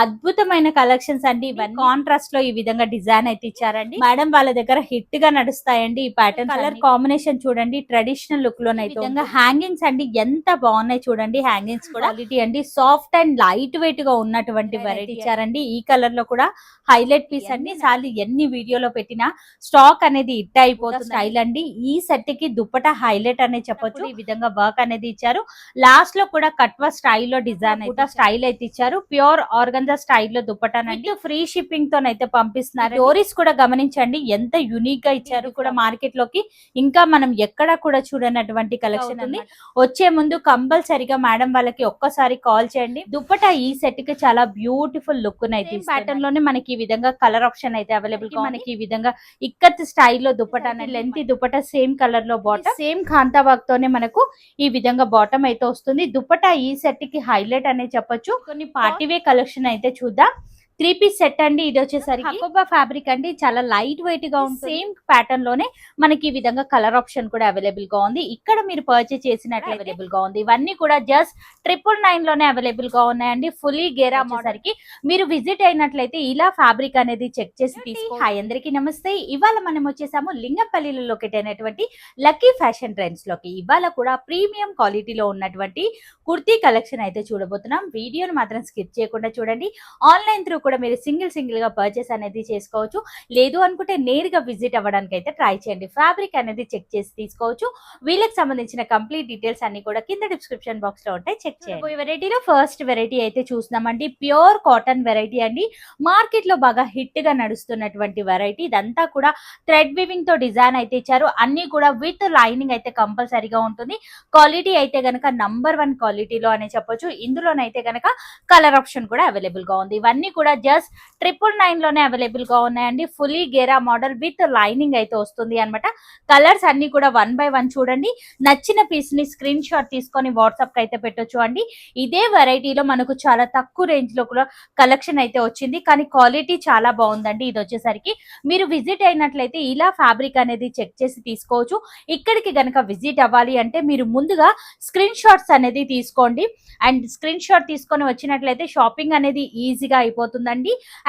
అద్భుతమైన కలెక్షన్స్ అండి. ఇవన్నీ కాంట్రాస్ట్ లో ఈ విధంగా డిజైన్ అయితే ఇచ్చారండి. మేడం వాళ్ళ దగ్గర హిట్ గా నడుస్తాయండి ఈ ప్యాటర్న్. కలర్ కాంబినేషన్ చూడండి, ట్రెడిషనల్ లుక్ లోనైతే విధంగా హ్యాంగింగ్స్ అండి ఎంత బాగున్నాయి చూడండి. హ్యాంగింగ్స్ కూడా క్వాలిటీ అండి, సాఫ్ట్ అండ్ లైట్ వెయిట్ గా ఉన్నటువంటి వెరైటీ ఇచ్చారండి. ఈ కలర్ లో కూడా హైలైట్ పీస్ అండి. సార్లు ఎన్ని వీడియోలో పెట్టినా స్టాక్ అనేది హిట్ అయిపోతుంది. స్టైల్ అండి. ఈ సెట్ కి దుప్పటా హైలైట్ అనేది చెప్పొచ్చు. ఈ విధంగా వర్క్ అనేది ఇచ్చారు. లాస్ట్ లో కూడా కట్వా స్టైల్లో డిజైన్ అయితే స్టైల్ అయితే ఇచ్చారు. ప్యూర్ ఆర్గంజా స్టైల్లో దుప్పటానండి. ఫ్రీ షిప్పింగ్ తోనైతే పంపిస్తున్నారు. స్టోరీస్ కూడా గమనించండి ఎంత యూనిక్ గా ఇచ్చారు. కూడా మార్కెట్ లోకి ఇంకా మనం ఎక్కడ కూడా చూడనటువంటి కలెక్షన్ ఉంది. వచ్చే ముందు కంపల్సరిగా మేడం వాళ్ళకి ఒక్కసారి కాల్ చేయండి. దుప్పటా ఈ సెట్ కి చాలా బ్యూటిఫుల్ లుక్ అయితే ప్యాటర్న్ లోనే మనకి ఈ విధంగా కలర్ ఆప్షన్ అయితే అవైలబుల్ గా మనకి ఈ విధంగా ఇక్కత్ స్టైల్లో dupatta length dupatta same colour లో బాటమ్, సేమ్ ఖాంతా వర్క్ తోనే మనకు ఈ విధంగా బాటమ్ అయితే వస్తుంది. దుప్పటా ఈ సెట్ కి హైలైట్ అనే చెప్పొచ్చు. కొన్ని పార్టీవే కలెక్షన్ అయితే చూద్దాం. 3 పీస్ సెట్ అండి. ఇది వచ్చేసరికి హకోబా ఫ్యాబ్రిక్ అండి, చాలా లైట్ వెయిట్ గా ఉంటుంది. సేమ్ ప్యాటర్న్ లోనే మనకి ఈ విధంగా కలర్ ఆప్షన్ కూడా అవైలబుల్ గా ఉంది. ఇక్కడ మీరు పర్చేస్ చేసినట్లు అవైలబుల్ గా ఉంది. ఇవన్నీ కూడా జస్ట్ 999 లోనే అవైలబుల్ గా ఉన్నాయండి. ఫుల్లీ గేరా మోడల్ కి మీరు విజిట్ అయినట్లయితే ఇలా ఫ్యాబ్రిక్ అనేది చెక్ చేసి తీసుకోండి. హాయ్ అందరికి నమస్తే. ఇవాళ మనం వచ్చేసాము లింగంపల్లిలో లొకేట్ అయినటువంటి లక్కీ ఫ్యాషన్ ట్రెండ్స్ లోకి. ఇవాళ కూడా ప్రీమియం క్వాలిటీలో ఉన్నటువంటి కుర్తీ కలెక్షన్ అయితే చూడబోతున్నాం. వీడియోని మాత్రం స్కిప్ చేయకుండా చూడండి. ఆన్లైన్ త్రూ కూడా మీరు సింగిల్ గా పర్చేస్ అనేది చేసుకోవచ్చు. లేదు అనుకుంటే నేరుగా విజిట్ అవ్వడానికి అయితే ట్రై చేయండి. ఫ్యాబ్రిక్ అనేది చెక్ చేసి తీసుకోవచ్చు. వీళ్ళకి సంబంధించిన కంప్లీట్ డీటెయిల్స్ అన్ని కూడా కింద డిస్క్రిప్షన్ బాక్స్ లో ఉంటాయి, చెక్ చేయండి. ఈ వెరైటీలో ఫస్ట్ వెరైటీ అయితే చూస్తున్నామండి. ప్యూర్ కాటన్ వెరైటీ అండి. మార్కెట్ లో బాగా హిట్ గా నడుస్తున్నటువంటి వెరైటీ. ఇదంతా కూడా థ్రెడ్ వీవింగ్ తో డిజైన్ అయితే ఇచ్చారు. అన్ని కూడా విత్ లైనింగ్ అయితే కంపల్సరీగా ఉంటుంది. క్వాలిటీ అయితే గనక నంబర్ 1 క్వాలిటీలో అనే చెప్పొచ్చు. ఇందులోనైతే గనక కలర్ ఆప్షన్ కూడా అవైలబుల్ గా ఉంది. ఇవన్నీ కూడా జస్ట్ 999 లోనే అవైలబుల్ గా ఉన్నాయండి. Fully Gera model with lining అయితే వస్తుంది అనమాట. కలర్స్ అన్ని కూడా 1 by 1 చూడండి. నచ్చిన పీస్ ని స్క్రీన్ షాట్ తీసుకొని వాట్సాప్ కి అయితే పెట్టొచ్చు అండి. ఇదే వెరైటీలో మనకు చాలా తక్కువ రేంజ్ లో కూడా కలెక్షన్ అయితే వచ్చింది, కానీ క్వాలిటీ చాలా బాగుందండి. ఇది వచ్చేసరికి మీరు విజిట్ అయినట్లయితే ఇలా ఫ్యాబ్రిక్ అనేది చెక్ చేసి తీసుకోవచ్చు. ఇక్కడికి గనక విజిట్ అవ్వాలి అంటే మీరు ముందుగా స్క్రీన్ షాట్స్ అనేది తీసుకోండి. అండ్ స్క్రీన్ షాట్ తీసుకొని వచ్చినట్లయితే షాపింగ్ అనేది ఈజీగా అయిపోతుందండి.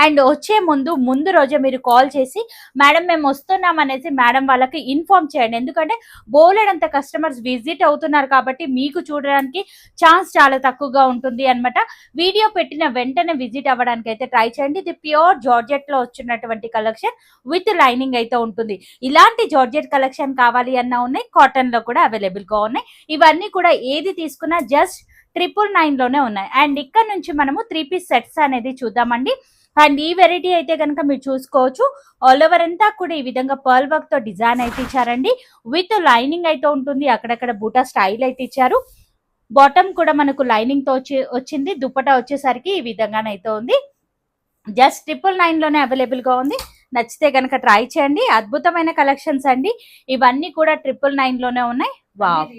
అండ్ వచ్చే ముందు రోజే మీరు కాల్ చేసి మేడం మేము వస్తున్నాం అనేసి మేడం వాళ్ళకి ఇన్ఫార్మ్ చేయండి. ఎందుకంటే బోలెడంత కస్టమర్స్ విజిట్ అవుతున్నారు కాబట్టి మీకు చూడడానికి ఛాన్స్ చాలా తక్కువగా ఉంటుంది అన్నమాట. వీడియో పెట్టిన వెంటనే విజిట్ అవ్వడానికి అయితే ట్రై చేయండి. ఇది ప్యూర్ జార్జెట్ లో వచ్చినటువంటి కలెక్షన్ విత్ లైనింగ్ అయితే ఉంటుంది. ఇలాంటి జార్జెట్ కలెక్షన్ కావాలి అన్నా ఉన్నాయి, కాటన్ లో కూడా అవైలబుల్ గా ఉన్నాయి. ఇవన్నీ కూడా ఏది తీసుకున్నా జస్ట్ 999 లోనే ఉన్నాయి. అండ్ ఇక్కడ నుంచి మనము 3 పీస్ సెట్స్ అనేది చూద్దామండి. అండ్ ఈ వెరైటీ అయితే కనుక మీరు చూసుకోవచ్చు. ఆల్ ఓవర్ అంతా కూడా ఈ విధంగా పర్ల్ వర్క్ తో డిజైన్ అయితే ఇచ్చారండి. విత్ లైనింగ్ అయితే ఉంటుంది. అక్కడక్కడ బూటా స్టైల్ అయితే ఇచ్చారు. బాటమ్ కూడా మనకు లైనింగ్ తో వచ్చింది. దుపట్టా వచ్చేసరికి ఈ విధంగానైతే ఉంది. జస్ట్ 999 లోనే అవైలబుల్ గా ఉంది. నచ్చితే కనుక ట్రై చేయండి. అద్భుతమైన కలెక్షన్స్ అండి. ఇవన్నీ కూడా 999 లోనే ఉన్నాయి. వావ్,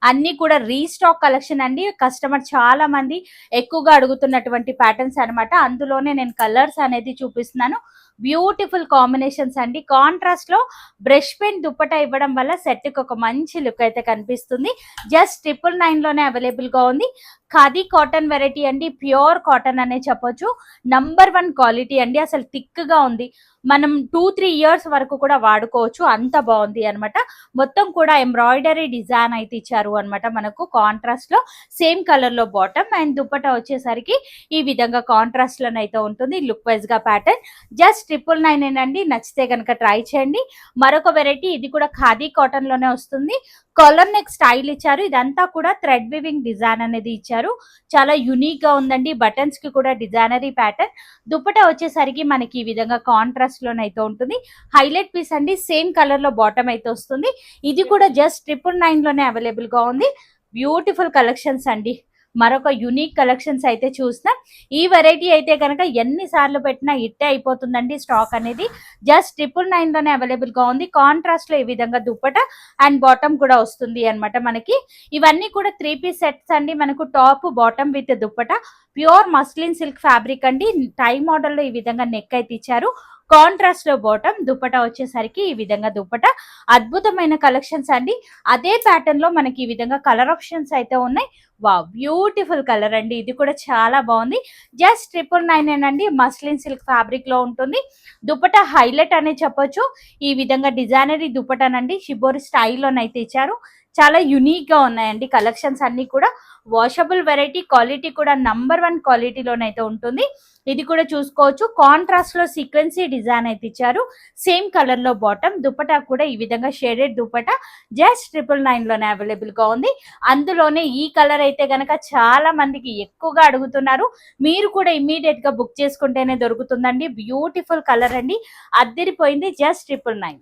అన్ని కూడా రీస్టాక్ కలెక్షన్ అండి. కస్టమర్ చాలా మంది ఎక్కువగా అడుగుతున్నటువంటి ప్యాటర్న్స్ అనమాట. అందులోనే నేను కలర్స్ అనేది చూపిస్తున్నాను. బ్యూటిఫుల్ కాంబినేషన్స్ అండి. కాంట్రాస్ట్ లో బ్రష్ పెయింట్ దుప్పటా ఇవ్వడం వల్ల సెట్ కి ఒక మంచి లుక్ అయితే కనిపిస్తుంది. జస్ట్ 999 లోనే అవైలబుల్ గా ఉంది. ఖాదీ కాటన్ వెరైటీ అండి. ప్యూర్ కాటన్ అనే చెప్పొచ్చు. నంబర్ 1 క్వాలిటీ అండి. అసలు థిక్ గా ఉంది. మనం 2-3 ఇయర్స్ వరకు కూడా వాడుకోవచ్చు, అంత బాగుంది అనమాట. మొత్తం కూడా ఎంబ్రాయిడరీ డిజైన్ అయితే ఇచ్చారు అనమాట. మనకు కాంట్రాస్ట్ లో సేమ్ కలర్ లో బాటమ్ అండ్ దుప్పటా వచ్చేసరికి ఈ విధంగా కాంట్రాస్ట్ లోనైతే ఉంటుంది. లుక్ వైజ్ గా ప్యాటర్న్ జస్ట్ 999 అండి. నచ్చితే కనుక ట్రై చేయండి. మరొక వెరైటీ, ఇది కూడా ఖాదీ కాటన్ లోనే వస్తుంది. కాలర్ నెక్ స్టైల్ ఇచ్చారు. ఇదంతా కూడా థ్రెడ్ వివింగ్ డిజైన్ అనేది ఇచ్చారు. చాలా యూనిక్ గా ఉందండి. బటన్స్ కి కూడా డిజైనరీ ప్యాటర్న్. దుప్పటా వచ్చేసరికి మనకి ఈ విధంగా కాంట్రాస్ట్ లోనైతే ఉంటుంది. హైలైట్ పీస్ అండి. సేమ్ కలర్ లో బాటమ్ అయితే వస్తుంది. ఇది కూడా జస్ట్ 999 లోనే అవైలబుల్ గా ఉంది. బ్యూటిఫుల్ కలెక్షన్స్ అండి. మరొక యూనిక్ కలెక్షన్స్ అయితే చూస్తాం. ఈ వెరైటీ అయితే కనుక ఎన్నిసార్లు పెట్టినా ఇట్టే అయిపోతుందండి. స్టాక్ అనేది జస్ట్ 999 లోనే అవైలబుల్ గా ఉంది. కాంట్రాస్ట్ లో ఈ విధంగా దుప్పట అండ్ బాటమ్ కూడా వస్తుంది అనమాట మనకి. ఇవన్నీ కూడా 3 పీస్ సెట్స్ అండి. మనకు top bottom with dupatta pure muslin silk fabric అండి. టై మోడల్ లో ఈ విధంగా నెక్ అయితే ఇచ్చారు. కాంట్రాస్ట్ లో బాటమ్, దుపట్టా వచ్చేసరికి ఈ విధంగా దుపట్టా. అద్భుతమైన కలెక్షన్స్ అండి. అదే ప్యాటర్న్ లో మనకి ఈ విధంగా కలర్ ఆప్షన్స్ అయితే ఉన్నాయి. వావ్, బ్యూటిఫుల్ కలర్ అండి. ఇది కూడా చాలా బాగుంది. జస్ట్ 999 అండి. మస్లిన్ సిల్క్ ఫ్యాబ్రిక్ లో ఉంటుంది. దుపట్టా హైలైట్ అనే చెప్పొచ్చు. ఈ విధంగా డిజైనరీ దుపట్టానండి షిబోరి స్టైల్లోనైతే ఇచ్చారు. చాలా యునిక్ గా ఉన్నాయండి కలెక్షన్స్ అన్ని కూడా. వాషబుల్ వెరైటీ, క్వాలిటీ కూడా నంబర్ 1 క్వాలిటీలోనైతే ఉంటుంది. ఇది కూడా చూసుకోవచ్చు. కాంట్రాస్ట్ లో సీక్వెన్సీ డిజైన్ అయితే ఇచ్చారు. సేమ్ కలర్ లో బాటమ్, దుపట్టా కూడా ఈ విధంగా షేడెడ్ దుపట్టా. జస్ట్ 999 లోనే అవైలబుల్ గా ఉంది. అందులోనే ఈ కలర్ అయితే గనక చాలా మందికి ఎక్కువగా అడుగుతున్నారు. మీరు కూడా ఇమ్మీడియట్ గా బుక్ చేసుకుంటేనే దొరుకుతుందండి. బ్యూటిఫుల్ కలర్ అండి, అద్దరిపోయింది. జస్ట్ 999.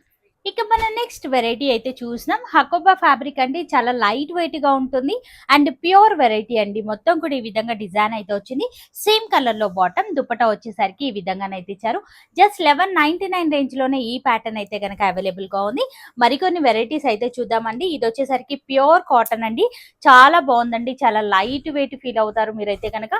ఇక మన నెక్స్ట్ వెరైటీ అయితే చూసినాం. హకోబా ఫ్యాబ్రిక్ అండి. చాలా లైట్ వెయిట్ గా ఉంటుంది అండ్ ప్యూర్ వెరైటీ అండి. మొత్తం కూడా ఈ విధంగా డిజైన్ అయితే వచ్చింది. సేమ్ కలర్ లో బాటమ్, దుపట్టా వచ్చేసరికి ఈ విధంగానైతే ఇచ్చారు. జస్ట్ 1199 రేంజ్ లోనే ఈ ప్యాటర్న్ అయితే కనుక అవైలబుల్ గా ఉంది. మరికొన్ని వెరైటీస్ అయితే చూద్దామండి. ఇది వచ్చేసరికి ప్యూర్ కాటన్ అండి. చాలా బాగుందండి. చాలా లైట్ వెయిట్ ఫీల్ అవుతారు మీరైతే కనుక.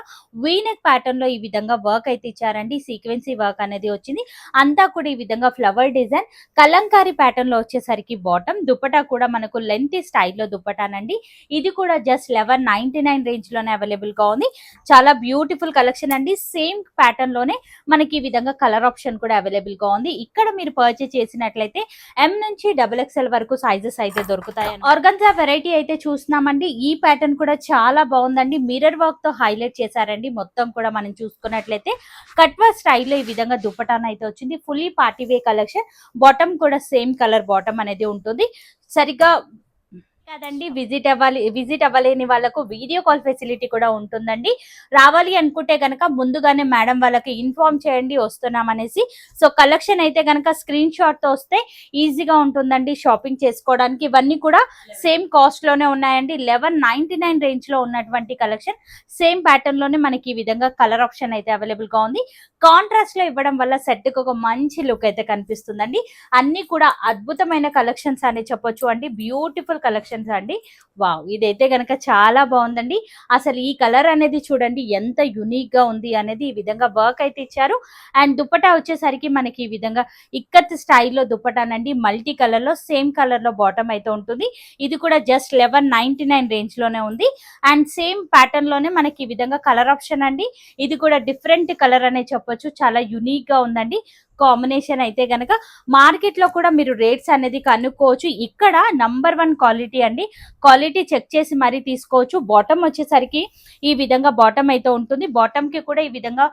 వీనెక్ ప్యాటర్న్ లో ఈ విధంగా వర్క్ అయితే ఇచ్చారండి. సీక్వెన్సీ వర్క్ అనేది వచ్చింది. అంతా కూడా ఈ విధంగా ఫ్లవర్ డిజైన్. కలంకారీ ప్యాటర్న్ లో వచ్చేసరికి బాటమ్, దుపట్టా కూడా మనకు లెంత్ స్టైల్లో దుపట్టానండి. ఇది కూడా జస్ట్ 1199 రేంజ్ లోనే అవైలబుల్ గా ఉంది. చాలా బ్యూటిఫుల్ కలెక్షన్ అండి. సేమ్ ప్యాటర్న్ లోనే మనకి ఈ విధంగా కలర్ ఆప్షన్ కూడా అవైలబుల్ గా ఉంది. ఇక్కడ మీరు పర్చేస్ చేసినట్లయితే M నుంచి XXL వరకు సైజెస్ అయితే దొరుకుతాయి. ఆర్గన్జా వెరైటీ అయితే చూస్తున్నామండి. ఈ ప్యాటర్న్ కూడా చాలా బాగుందండి. మిర్రర్ వర్క్ తో హైలైట్ చేశారండి. మొత్తం కూడా మనం చూసుకున్నట్లయితే కట్ వర్క్ స్టైల్లో ఈ విధంగా దుపట్టాన్ అయితే వచ్చింది. ఫుల్లీ పార్టీ వే కలెక్షన్. బాటమ్ కూడా సేమ్ కలర్ బాటమ్ అనేది ఉంటుంది. సరిగ్గా కదండి. విజిట్ అవ్వలేని వాళ్ళకు వీడియో కాల్ ఫెసిలిటీ కూడా ఉంటుందండి. రావాలి అనుకుంటే గనక ముందుగానే మేడం వాళ్ళకి ఇన్ఫార్మ్ చేయండి వస్తున్నాం అనేసి. సో కలెక్షన్ అయితే గనక స్క్రీన్ షాట్ తో వస్తే ఈజీగా ఉంటుందండి షాపింగ్ చేసుకోవడానికి. ఇవన్నీ కూడా సేమ్ కాస్ట్ లోనే ఉన్నాయండి. 1199 రేంజ్ లో ఉన్నటువంటి కలెక్షన్. సేమ్ ప్యాటర్న్ లోనే మనకి ఈ విధంగా కలర్ ఆప్షన్ అయితే అవైలబుల్ గా ఉంది. కాంట్రాస్ట్ లో ఇవ్వడం వల్ల సెట్ కి ఒక మంచి లుక్ అయితే కనిపిస్తుందండి. అన్ని కూడా అద్భుతమైన కలెక్షన్స్ అని చెప్పొచ్చు అండి. బ్యూటిఫుల్ కలెక్షన్స్ అండి. వావ్, ఇదైతే గనక చాలా బాగుందండి. అసలు ఈ కలర్ అనేది చూడండి ఎంత యునిక్ గా ఉంది అనేది. ఈ విధంగా వర్క్ అయితే ఇచ్చారు. అండ్ దుపట్టా వచ్చేసరికి మనకి ఈ విధంగా ఇక్కత్ స్టైల్లో దుపట్టానండి. మల్టీ కలర్ లో సేమ్ కలర్ లో బాటమ్ అయితే ఉంటుంది. ఇది కూడా జస్ట్ 1199 రేంజ్ లోనే ఉంది. అండ్ సేమ్ ప్యాటర్న్ లోనే మనకి ఈ విధంగా కలర్ ఆప్షన్ అండి. ఇది కూడా డిఫరెంట్ కలర్ అనే చెప్పొచ్చు. చాలా యునిక్ గా ఉందండి. కాంబినేషన్ అయితే గనక మార్కెట్ లో కూడా మీరు రేట్స్ అనేది కనుక్కోవచ్చు. ఇక్కడ నంబర్ 1 క్వాలిటీ అండి. క్వాలిటీ చెక్ చేసి మరీ తీసుకోవచ్చు. బాటమ్ వచ్చేసరికి ఈ విధంగా బాటమ్ అయితే ఉంటుంది. బాటమ్ కి కూడా ఈ విధంగా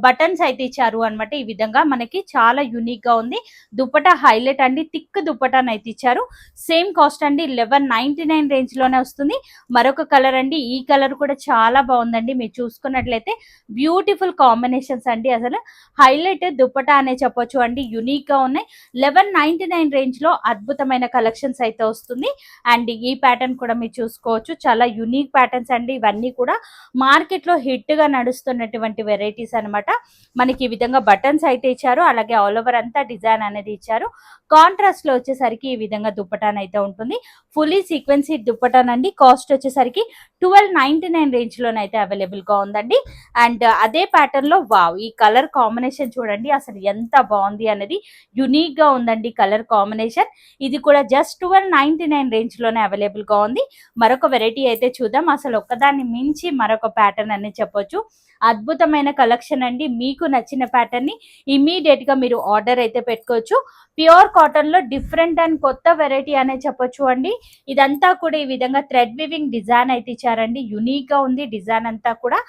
బటన్స్ అయితే ఇచ్చారు అనమాట. ఈ విధంగా మనకి చాలా యూనిక్ గా ఉంది. దుపట్టా హైలైట్ అండి. థిక్ దుపట్టాను అయితే ఇచ్చారు. సేమ్ కాస్ట్ అండి. 1199 రేంజ్ లోనే వస్తుంది. మరొక కలర్ అండి. ఈ కలర్ కూడా చాలా బాగుందండి. మీరు చూసుకున్నట్లయితే బ్యూటిఫుల్ కాంబినేషన్స్ అండి. అసలు హైలైట్ దుపట్టా అనే చెప్పొచ్చు అండి. యునిక్ గా ఉన్నాయి. 1199 రేంజ్ లో అద్భుతమైన కలెక్షన్స్ అయితే వస్తుంది. అండ్ ఈ ప్యాటర్న్ కూడా మీరు చూసుకోవచ్చు. చాలా యునిక్ ప్యాటర్న్స్ అండి. ఇవన్నీ కూడా మార్కెట్ లో హిట్ గా నడుస్తున్నటువంటి వెరైటీస్ అన్నమాట. మనకి ఈ విధంగా బటన్స్ అయితే ఇచ్చారు. అలాగే ఆల్ ఓవర్ అంతా డిజైన్ అనేది ఇచ్చారు. కాంట్రాస్ట్ లో వచ్చేసరికి ఈ విధంగా దుపట్టాన్ అయితే ఉంటుంది. ఫుల్లీ సీక్వెన్సీ దుపట్టాన్ అండి. కాస్ట్ వచ్చేసరికి 1299 రేంజ్ లోనైతే అవైలబుల్ గా ఉందండి. అండ్ అదే ప్యాటర్న్ లో వావ్, ఈ కలర్ కాంబినేషన్ చూడండి అసలు ఎంత బాగుంది అనేది. యునిక్ గా ఉందండి కలర్ కాంబినేషన్. ఇది కూడా జస్ట్ 1299 రేంజ్ లోనే అవైలబుల్ గా ఉంది. మరొక వెరైటీ అయితే చూద్దాం. అసలు ఒక్కదాన్ని మించి మరొక ప్యాటర్న్ అని చెప్పొచ్చు. అద్భుతమైన కలెక్షన్ అండి. మీకు నచ్చిన ప్యాటర్న్ ని ఇమీడియట్ గా మీరు ఆర్డర్ అయితే పెట్టుకోవచ్చు. ప్యూర్ కాటన్ లో డిఫరెంట్ అండ్ కొత్త వెరైటీ అనే చెప్పొచ్చు అండి. ఇదంతా కూడా ఈ విధంగా థ్రెడ్ వివింగ్ డిజైన్ అయితే ఇచ్చారండి. యునిక్ గా ఉంది డిజైన్ అంతా కూడా.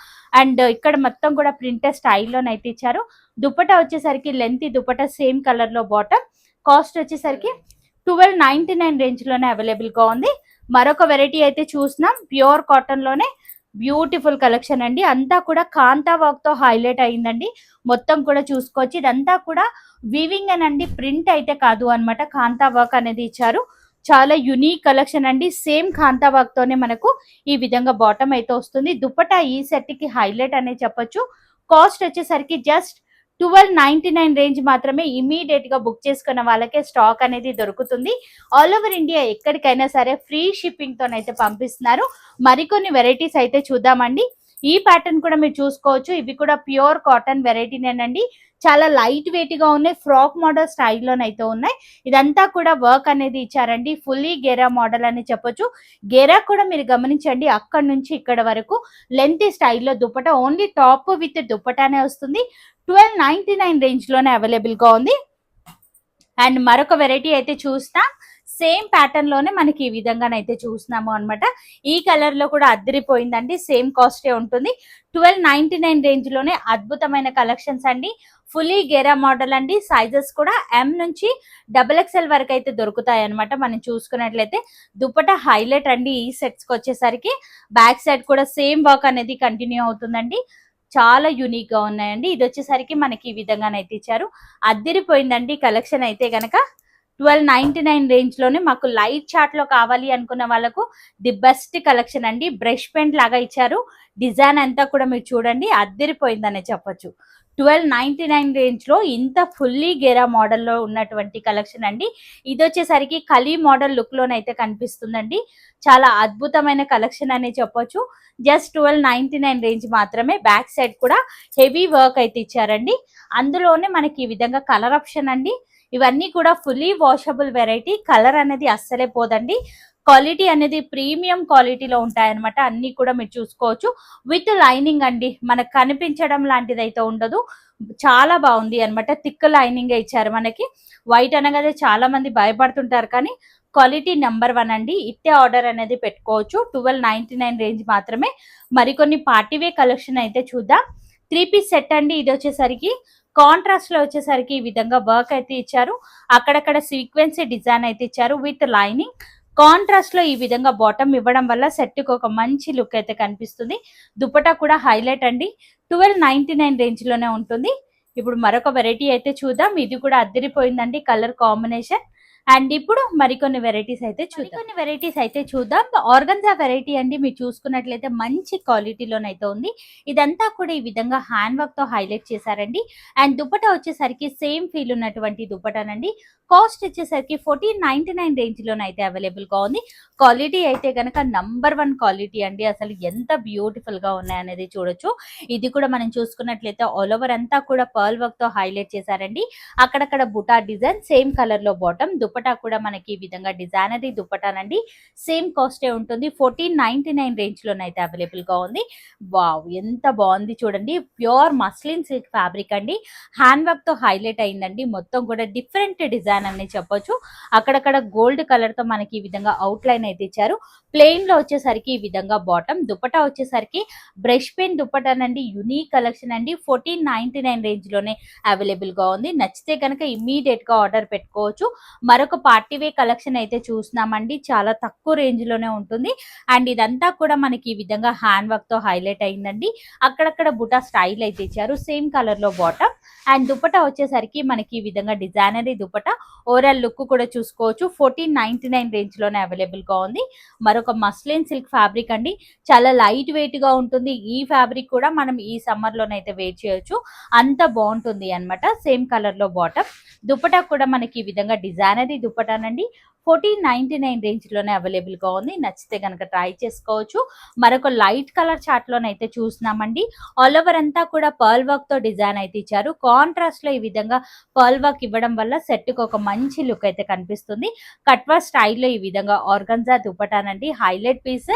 అండ్ ఇక్కడ మొత్తం కూడా ప్రింటెడ్ స్టైల్లోనైతే ఇచ్చారు. దుపట్టా వచ్చేసరికి లెంత్ దుపట్టా సేమ్ కలర్ లో బాటమ్. కాస్ట్ వచ్చేసరికి 1299 రేంజ్ లోనే అవైలబుల్ గా ఉంది. మరొక వెరైటీ అయితే చూసినాం. ప్యూర్ కాటన్ లోనే బ్యూటిఫుల్ కలెక్షన్ అండి. అంతా కూడా కాంతా వర్క్ తో హైలైట్ అయిందండి. మొత్తం కూడా చూసుకోవచ్చు. ఇదంతా కూడా వీవింగ్ అనండి, ప్రింట్ అయితే కాదు అన్నమాట. కాంతా వర్క్ అనేది ఇచ్చారు. చాలా యునిక్ కలెక్షన్ అండి. సేమ్ కాంతా వర్క్ తోనే మనకు ఈ విధంగా బాటమ్ అయితే వస్తుంది. దుపట్టా ఈ సెట్ కి హైలైట్ అనే చెప్పొచ్చు. కాస్ట్ వచ్చేసరికి జస్ట్ 1299 రేంజ్ మాత్రమే. ఇమీడియట్ గా బుక్ చేసుకున్న వాళ్ళకే స్టాక్ అనేది దొరుకుతుంది. ఆల్ ఓవర్ ఇండియా ఎక్కడికైనా సరే ఫ్రీ షిప్పింగ్ తోనైతే పంపిస్తున్నారు. మరికొన్ని వెరైటీస్ అయితే చూద్దామండి. ఈ ప్యాటర్న్ కూడా మీరు చూసుకోవచ్చు. ఇవి కూడా ప్యూర్ కాటన్ వెరైటీనేనండి. చాలా లైట్ వెయిట్ గా ఉన్నాయి. ఫ్రాక్ మోడల్ స్టైల్లోనైతే ఉన్నాయి. ఇదంతా కూడా వర్క్ అనేది ఇచ్చారండి. ఫుల్లీ గేరా మోడల్ అని చెప్పొచ్చు. గేరా కూడా మీరు గమనించండి, అక్కడ నుంచి ఇక్కడ వరకు లెంత్ స్టైల్లో దుపట్టా, ఓన్లీ టాప్ విత్ దుపట్టానే వస్తుంది. 1299 రేంజ్ లోనే అవైలబుల్ గా ఉంది. అండ్ మరొక వెరైటీ అయితే చూస్తాం. సేమ్ ప్యాటర్న్ లోనే మనకి ఈ విధంగానైతే చూస్తున్నాము అనమాట. ఈ కలర్ లో కూడా అద్దరిపోయిందండి. సేమ్ కాస్టే ఉంటుంది. 1299 రేంజ్ లోనే అద్భుతమైన కలెక్షన్స్ అండి. ఫుల్లీ గేరా మోడల్ అండి. సైజెస్ కూడా ఎం నుంచి XXL వరకు అయితే దొరుకుతాయి అనమాట. మనం చూసుకున్నట్లయితే దుపట్టా హైలైట్ అండి. ఈ సెట్స్ కి వచ్చేసరికి బ్యాక్ సైడ్ కూడా సేమ్ వర్క్ అనేది కంటిన్యూ అవుతుందండి. చాలా యూనిక్ గా ఉన్నాయండి. ఇది వచ్చేసరికి మనకి ఈ విధంగానైతే ఇచ్చారు. అద్దరిపోయిందండి కలెక్షన్ అయితే గనక. 1299 రేంజ్ లోనే మాకు లైట్ చార్ట్ లో కావాలి అనుకున్న వాళ్ళకు ది బెస్ట్ కలెక్షన్ అండి. బ్రష్ పెయింట్ లాగా ఇచ్చారు. డిజైన్ అంతా కూడా మీరు చూడండి, అద్దరిపోయిందనే చెప్పొచ్చు. 1299 రేంజ్ లో ఇంత ఫుల్లీ గేరా మోడల్లో ఉన్నటువంటి కలెక్షన్ అండి. ఇది వచ్చేసరికి కలీ మోడల్ లుక్ లోనైతే కనిపిస్తుందండి. చాలా అద్భుతమైన కలెక్షన్ అనే చెప్పొచ్చు. జస్ట్ 1299 రేంజ్ మాత్రమే. బ్యాక్ సైడ్ కూడా హెవీ వర్క్ అయితే ఇచ్చారండి. అందులోనే మనకి ఈ విధంగా కలర్ ఆప్షన్ అండి. ఇవన్నీ కూడా ఫుల్లీ వాషబుల్ వెరైటీ. కలర్ అనేది అస్సలే పోదండి. క్వాలిటీ అనేది ప్రీమియం క్వాలిటీలో ఉంటాయన్నమాట. అన్ని కూడా మీరు చూసుకోవచ్చు. విత్ లైనింగ్ అండి. మనకు కనిపించడం లాంటిది అయితే ఉండదు. చాలా బాగుంది అనమాట. థిక్ లైనింగ్ ఇచ్చారు మనకి. వైట్ అనగానే చాలా మంది భయపడుతుంటారు, కానీ క్వాలిటీ నెంబర్ 1 అండి. ఇట్టే ఆర్డర్ అనేది పెట్టుకోవచ్చు. 1299 రేంజ్ మాత్రమే. మరికొన్ని పార్టీవే కలెక్షన్ అయితే చూద్దాం. 3 పీస్ సెట్ అండి. ఇది వచ్చేసరికి కాంట్రాస్ట్ లో వచ్చేసరికి ఈ విధంగా వర్క్ అయితే ఇచ్చారు. అక్కడక్కడ సీక్వెన్సీ డిజైన్ అయితే ఇచ్చారు విత్ లైనింగ్. కాంట్రాస్ట్ లో ఈ విధంగా బాటమ్ ఇవ్వడం వల్ల సెట్ కి ఒక మంచి లుక్ అయితే కనిపిస్తుంది. దుపట్టా కూడా హైలైట్ అండి. 1299 రేంజ్ లోనే ఉంటుంది. ఇప్పుడు మరొక వెరైటీ అయితే చూద్దాం. ఇది కూడా అద్దరిపోయిందండి కలర్ కాంబినేషన్. అండ్ ఇప్పుడు మరికొన్ని వెరైటీస్ అయితే చూద్దాం. ఆర్గన్జా వెరైటీ అండి. మీరు చూసుకున్నట్లయితే మంచి క్వాలిటీలోనైతే ఉంది. ఇదంతా కూడా ఈ విధంగా హ్యాండ్ వర్క్ తో హైలైట్ చేశారండి. అండ్ దుపట్టా వచ్చేసరికి సేమ్ ఫీల్ ఉన్నటువంటి దుపట్టానండి. కాస్ట్ వచ్చేసరికి 1499 రేంజ్ లోనైతే అవైలబుల్ గా ఉంది. క్వాలిటీ అయితే కనుక నంబర్ 1 క్వాలిటీ అండి. అసలు ఎంత బ్యూటిఫుల్ గా ఉన్నాయనేది చూడొచ్చు. ఇది కూడా మనం చూసుకున్నట్లయితే ఆల్ ఓవర్ అంతా కూడా పర్ల్ వర్క్ తో హైలైట్ చేశారండి. అక్కడక్కడ బుటా డిజైన్, సేమ్ కలర్ లో బాటమ్. దుపట్టా కూడా మనకి ఈ విధంగా డిజైనరీ దుపట్టానండి. సేమ్ కాస్టే ఉంటుంది. 1499 రేంజ్ లోనైతే అవైలబుల్ గా ఉంది. వావ్, ఎంత బాగుంది చూడండి. ప్యూర్ మస్లిన్ సిల్క్ ఫ్యాబ్రిక్ అండి. హ్యాండ్ వర్క్ తో హైలైట్ అయిందండి. మొత్తం కూడా డిఫరెంట్ డిజైన్ అని చెప్పొచ్చు. అక్కడక్కడ గోల్డ్ కలర్ తో మనకి ఈ విధంగా అవుట్ లైన్ అయితే ఇచ్చారు. ప్లెయిన్ లో వచ్చేసరికి ఈ విధంగా బాటమ్. దుపట్టా వచ్చేసరికి బ్రష్ పెన్ దుపట్టానండి. యునీక్ కలెక్షన్ అండి. 1499 రేంజ్ లోనే అవైలబుల్ గా ఉంది. నచ్చితే కనుక ఇమ్మీడియట్ గా ఆర్డర్ పెట్టుకోవచ్చు. మరొక పార్టీవే కలెక్షన్ అయితే చూస్తున్నామండి. చాలా తక్కువ రేంజ్ లోనే ఉంటుంది. అండ్ ఇదంతా కూడా మనకి ఈ విధంగా హ్యాండ్ వర్క్ తో హైలైట్ అయిందండి. అక్కడక్కడ బుటా స్టైల్ అయితే ఇచ్చారు. సేమ్ కలర్ లో బాటమ్. అండ్ దుపట్టా వచ్చేసరికి మనకి ఈ విధంగా డిజైనరీ దుపట్టా. ఓవరాల్ లుక్ కూడా చూసుకోవచ్చు. 1499 రేంజ్ లోనే అవైలబుల్ గా ఉంది. మరొక మస్లిన్ సిల్క్ ఫ్యాబ్రిక్ అండి. చాలా లైట్ వెయిట్ గా ఉంటుంది. ఈ ఫ్యాబ్రిక్ కూడా మనం ఈ సమ్మర్ లోనైతే వేర్ చేయొచ్చు. అంత బాగుంటుంది అన్నమాట. సేమ్ కలర్ లో బాటమ్. దుపట్టా కూడా మనకి ఈ విధంగా డిజైనరీ దుపట్టానండి. 1499 రేంజ్ లోనే అవైలబుల్ గా ఉంది. నచ్చితే కనుక ట్రై చేసుకోవచ్చు. మరొక లైట్ కలర్ చార్ట్ లోనైతే చూస్తున్నామండి. ఆల్ ఓవర్ అంతా కూడా పర్ల్ వర్క్ తో డిజైన్ అయితే ఇచ్చారు. కాంట్రాస్ట్ లో ఈ విధంగా పర్ల్ వర్క్ ఇవ్వడం వల్ల సెట్ కు ఒక మంచి లుక్ అయితే కనిపిస్తుంది. కట్వా స్టైల్లో ఈ విధంగా ఆర్గన్జా దుపట్టానండి. Highlight piece.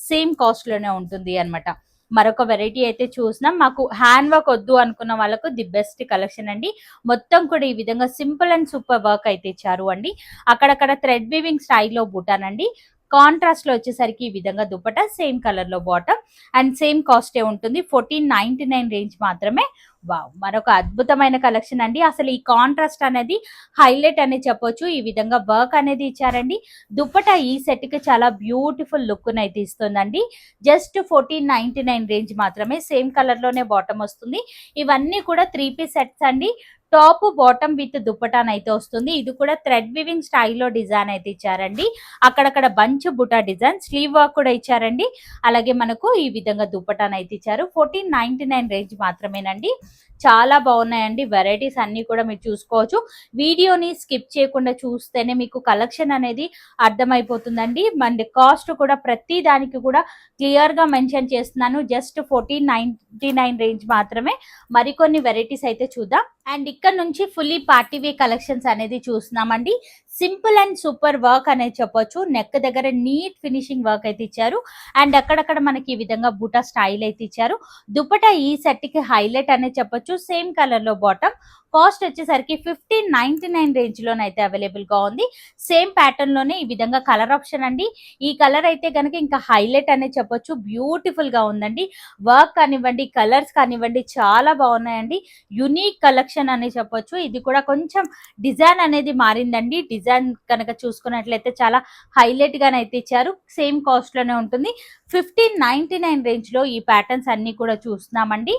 సేమ్ కాస్ట్ లోనే ఉంటుంది అన్నమాట. మరొక వెరైటీ అయితే చూసినాం. మాకు హ్యాండ్ వర్క్ వద్దు అనుకున్న వాళ్ళకు ది బెస్ట్ కలెక్షన్ అండి. మొత్తం కూడా ఈ విధంగా సింపుల్ అండ్ సూపర్ వర్క్ అయితే ఇచ్చారు అండి. అక్కడక్కడ థ్రెడ్ వీవింగ్ స్టైల్లో బుటానండి. కాంట్రాస్ట్ లో వచ్చేసరికి ఈ విధంగా దుపట్టా, సేమ్ కలర్ లో బాటమ్. అండ్ సేమ్ కాస్టే ఉంటుంది. 1499 రేంజ్ మాత్రమే. వావ్, మరొక అద్భుతమైన కలెక్షన్ అండి. అసలు ఈ కాంట్రాస్ట్ అనేది హైలైట్ అని చెప్పొచ్చు. ఈ విధంగా వర్క్ అనేది ఇచ్చారండి. దుపట్టా ఈ సెట్ కి చాలా బ్యూటిఫుల్ లుక్ అయితే ఇస్తుందండి. జస్ట్ 1499 రేంజ్ మాత్రమే. సేమ్ కలర్ లోనే బాటమ్ వస్తుంది. ఇవన్నీ కూడా 3 పీస్ సెట్స్ అండి. టాప్ బాటమ్ విత్ దుప్పటాన్ అయితే వస్తుంది. ఇది కూడా థ్రెడ్ వివింగ్ స్టైల్లో డిజైన్ అయితే ఇచ్చారండి. అక్కడక్కడ బంచ్ బుటా డిజైన్, స్లీవ్ వర్క్ కూడా ఇచ్చారండి. అలాగే మనకు ఈ విధంగా దుప్పటాన్ అయితే ఇచ్చారు. 1499 రేంజ్ మాత్రమేనండి. చాలా బాగున్నాయండి. వెరైటీస్ అన్ని కూడా మీరు చూసుకోవచ్చు. వీడియోని స్కిప్ చేయకుండా చూస్తేనే మీకు కలెక్షన్ అనేది అర్థమైపోతుందండి. మన కాస్ట్ కూడా ప్రతి దానికి కూడా క్లియర్ గా మెన్షన్ చేస్తున్నాను. జస్ట్ 1499 రేంజ్ మాత్రమే. మరికొన్ని వెరైటీస్ అయితే చూద్దాం. అండ్ ఇక్కడ నుంచి ఫుల్లీ పార్టీ వేర్ కలెక్షన్స్ అనేది చూస్తున్నామండి. సింపుల్ అండ్ సూపర్ వర్క్ అనేది చెప్పొచ్చు. నెక్ దగ్గర నీట్ ఫినిషింగ్ వర్క్ అయితే ఇచ్చారు. అండ్ అక్కడక్కడ మనకి ఈ విధంగా బూటా స్టైల్ అయితే ఇచ్చారు. దుపట్టా ఈ సెట్ కి హైలైట్ అనేది చెప్పొచ్చు. సేమ్ కలర్ లో బాటమ్. కాస్ట్ వచ్చేసరికి 1599 రేంజ్ లోనైతే అవైలబుల్ గా ఉంది. సేమ్ ప్యాటర్న్ లోనే ఈ విధంగా కలర్ ఆప్షన్ అండి. ఈ కలర్ అయితే కనుక ఇంకా హైలైట్ అనేది చెప్పొచ్చు. బ్యూటిఫుల్ గా ఉందండి. వర్క్ కానివ్వండి, కలర్స్ కానివ్వండి చాలా బాగున్నాయండి. యునిక్ కలెక్షన్ అని చెప్పొచ్చు. ఇది కూడా కొంచెం డిజైన్ అనేది మారిందండి. డిజైన్ కనుక చూసుకున్నట్లయితే చాలా హైలైట్ గానైతే ఇచ్చారు. సేమ్ కాస్ట్ లోనే ఉంటుంది. 1599 రేంజ్ లో ఈ ప్యాటర్న్స్ అన్ని కూడా చూస్తున్నామండి.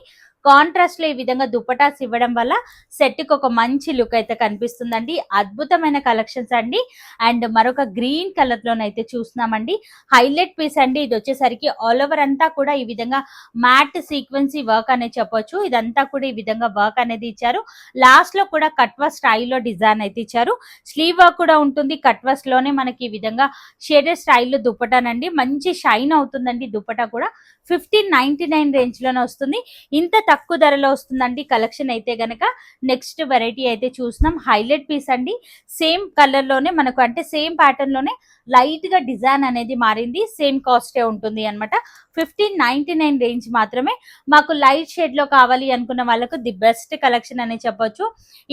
కాంట్రాస్ట్ లో ఈ విధంగా దుపటాస్ ఇవ్వడం వల్ల సెట్ కి ఒక మంచి లుక్ అయితే కనిపిస్తుందండి. అద్భుతమైన కలెక్షన్స్ అండి. అండ్ మరొక గ్రీన్ కలర్ లోనైతే చూస్తున్నామండి. హైలైట్ పీస్ అండి. ఇది వచ్చేసరికి ఆల్ ఓవర్ అంతా కూడా ఈ విధంగా మ్యాట్ సీక్వెన్సీ వర్క్ అనేది చెప్పొచ్చు. ఇదంతా కూడా ఈ విధంగా వర్క్ అనేది ఇచ్చారు. లాస్ట్ లో కూడా కట్వా స్టైల్లో డిజైన్ అయితే ఇచ్చారు. స్లీవ్ వర్క్ కూడా ఉంటుంది. కట్వాస్ లోనే మనకి ఈ విధంగా షేడెడ్ స్టైల్లో దుపటానండి. మంచి షైన్ అవుతుందండి దుపటా కూడా. 1599 రేంజ్ లోనే వస్తుంది. ఇంత తక్కువ ధరలో వస్తుందండి కలెక్షన్ అయితే గనక. నెక్స్ట్ వెరైటీ అయితే చూస్తున్నాం. హైలైట్ పీస్ అండి. సేమ్ కలర్ లోనే మనకు అంటే సేమ్ ప్యాటర్న్ లోనే లైట్ గా డిజైన్ అనేది మారింది. సేమ్ కాస్టే ఉంటుంది అనమాట. 1599 రేంజ్ మాత్రమే. మాకు లైట్ షేడ్ లో కావాలి అనుకున్న వాళ్ళకు ది బెస్ట్ కలెక్షన్ అని చెప్పొచ్చు.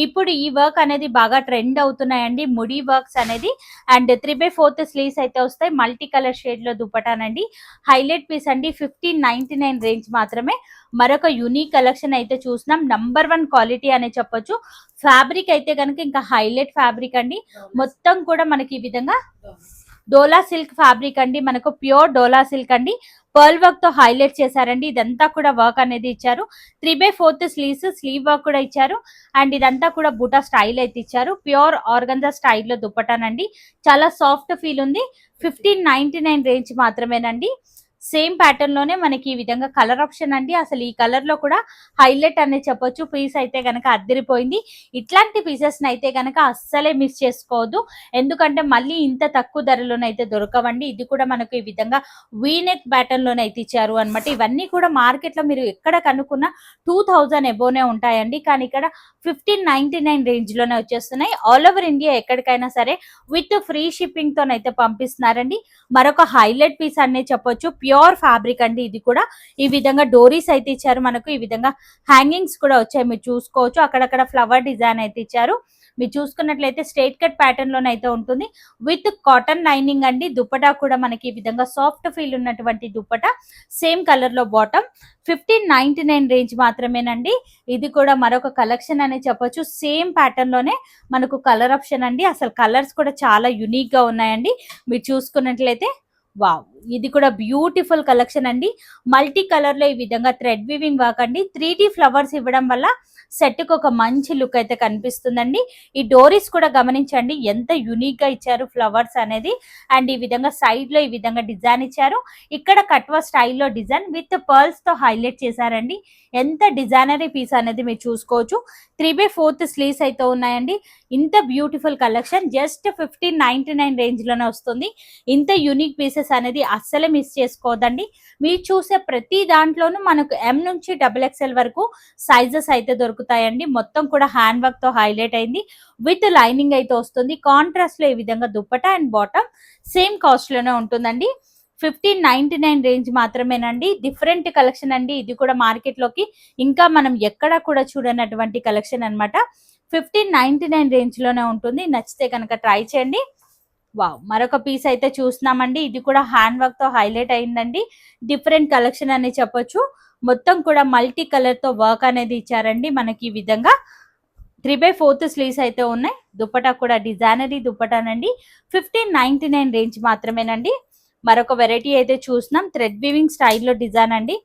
ఇప్పుడు ఈ వర్క్ అనేది బాగా ట్రెండ్ అవుతున్నాయండి. ముడి వర్క్స్ అనేది. అండ్ 3/4 స్లీవ్స్ అయితే వస్తాయి. మల్టీ కలర్ షేడ్ లో దుపటానండి. హైలైట్ పీస్ అండి. 1599 రేంజ్ మాత్రమే. మరొక యూనిక్ కలెక్షన్ అయితే చూస్తున్నాం. నంబర్ 1 క్వాలిటీ అనే చెప్పొచ్చు. ఫ్యాబ్రిక్ అయితే కనుక ఇంకా హైలైట్ ఫ్యాబ్రిక్ అండి. మొత్తం కూడా మనకి ఈ విధంగా డోలా సిల్క్ ఫ్యాబ్రిక్ అండి. మనకు ప్యూర్ డోలా సిల్క్ అండి. పర్ల్ వర్క్ తో హైలైట్ చేశారండి. ఇదంతా కూడా వర్క్ అనేది ఇచ్చారు. 3/4 స్లీవ్స్, స్లీవ్ వర్క్ కూడా ఇచ్చారు. అండ్ ఇదంతా కూడా బూటా స్టైల్ అయితే ఇచ్చారు. ప్యూర్ ఆర్గంజా స్టైల్లో దుపట్టానండి. చాలా సాఫ్ట్ ఫీల్ ఉంది. 1599 రేంజ్ మాత్రమేనండి. సేమ్ ప్యాటర్న్ లోనే మనకి ఈ విధంగా కలర్ ఆప్షన్ అండి. అసలు ఈ కలర్ లో కూడా హైలైట్ అనేది చెప్పొచ్చు. పీస్ అయితే గనక అద్దరిపోయింది. ఇట్లాంటి పీసెస్ అయితే గనక అస్సలే మిస్ చేసుకోవద్దు. ఎందుకంటే మళ్ళీ ఇంత తక్కువ ధరలోనైతే దొరకవండి. ఇది కూడా మనకు ఈ విధంగా వీనెక్ ప్యాటర్న్ లోనైతే ఇచ్చారు అనమాట. ఇవన్నీ కూడా మార్కెట్ లో మీరు ఎక్కడ కనుక్కున్నా 2000 ఎబోనే ఉంటాయండి. కానీ ఇక్కడ 1599 రేంజ్ లోనే వచ్చేస్తున్నాయి. ఆల్ ఓవర్ ఇండియా ఎక్కడికైనా సరే విత్ ఫ్రీ షిప్పింగ్ తోనైతే పంపిస్తున్నారండి. మరొక హైలైట్ పీస్ అనే చెప్పొచ్చు. ప్యూర్ ఫ్యాబ్రిక్ అండి. ఇది కూడా ఈ విధంగా డోరీస్ అయితే ఇచ్చారు. మనకు ఈ విధంగా హ్యాంగింగ్స్ కూడా వచ్చాయి. మీరు చూసుకోవచ్చు. అక్కడక్కడ ఫ్లవర్ డిజైన్ అయితే ఇచ్చారు. మీరు చూసుకున్నట్లయితే స్ట్రైట్ కట్ ప్యాటర్న్ లోనైతే ఉంటుంది. విత్ కాటన్ లైనింగ్ అండి. దుపటా కూడా మనకి ఈ విధంగా సాఫ్ట్ ఫీల్ ఉన్నటువంటి దుపటా. సేమ్ కలర్ లో బాటమ్. 1599 రేంజ్ మాత్రమేనండి. ఇది కూడా మరొక కలెక్షన్ అనే చెప్పొచ్చు. సేమ్ ప్యాటర్న్ లోనే మనకు కలర్ ఆప్షన్ అండి. అసలు కలర్స్ కూడా చాలా యునిక్ గా ఉన్నాయండి. మీరు చూసుకున్నట్లయితే వావ్, ఇది కూడా బ్యూటిఫుల్ కలెక్షన్ అండి. మల్టీ కలర్ లో ఈ విధంగా థ్రెడ్ వీవింగ్ వర్క్ అండి. 3D ఫ్లవర్స్ ఇవ్వడం వల్ల సెట్ కు ఒక మంచి లుక్ అయితే కనిపిస్తుందండి. ఈ డోరీస్ కూడా గమనించండి ఎంత యునిక్ గా ఇచ్చారు ఫ్లవర్స్ అనేది. అండ్ ఈ విధంగా సైడ్ లో ఈ విధంగా డిజైన్ ఇచ్చారు. ఇక్కడ కట్వా స్టైల్లో డిజైన్ విత్ పర్ల్స్ తో హైలైట్ చేశారండి. ఎంత డిజైనరీ పీస్ అనేది మీరు చూసుకోవచ్చు. 3/4 స్లీవ్స్ అయితే ఉన్నాయండి. ఇంత బ్యూటిఫుల్ కలెక్షన్ జస్ట్ 1599 రేంజ్ లోనే వస్తుంది. ఇంత యూనిక్ పీసెస్ అనేది అస్సలే మిస్ చేసుకోవద్దండి. మీరు చూసే ప్రతి దాంట్లోనూ మనకు M నుంచి XXL వరకు సైజెస్ అయితే దొరుకుతాయండి. మొత్తం కూడా హ్యాండ్ వర్క్ తో హైలైట్ అయింది. విత్ లైనింగ్ అయితే వస్తుంది. కాంట్రాస్ట్ లో ఈ విధంగా dupatta and bottom same cost లోనే ఉంటుందండి. 1599 రేంజ్ మాత్రమేనండి. డిఫరెంట్ కలెక్షన్ అండి. ఇది కూడా మార్కెట్ లోకి ఇంకా మనం ఎక్కడ కూడా చూడనటువంటి కలెక్షన్ అనమాట. 1599 రేంజ్ లోనే ఉంటుంది. నచ్చితే కనుక ట్రై చేయండి. వావ్, మరొక పీస్ అయితే చూస్తున్నామండి. ఇది కూడా హ్యాండ్ వర్క్ తో హైలైట్ అయిందండి. డిఫరెంట్ కలెక్షన్ అని చెప్పొచ్చు. మొత్తం కూడా మల్టీ కలర్ తో వర్క్ అనేది ఇచ్చారండి. మనకి ఈ విధంగా 3/4 స్లీవ్స్ అయితే ఉన్నాయి. దుపట్టా కూడా డిజైనరీ దుపట్టానండి. 1599 రేంజ్ మాత్రమేనండి. మరొక వెరైటీ అయితే చూస్తున్నాం. థ్రెడ్ వీవింగ్ స్టైల్లో డిజైన్ అండి.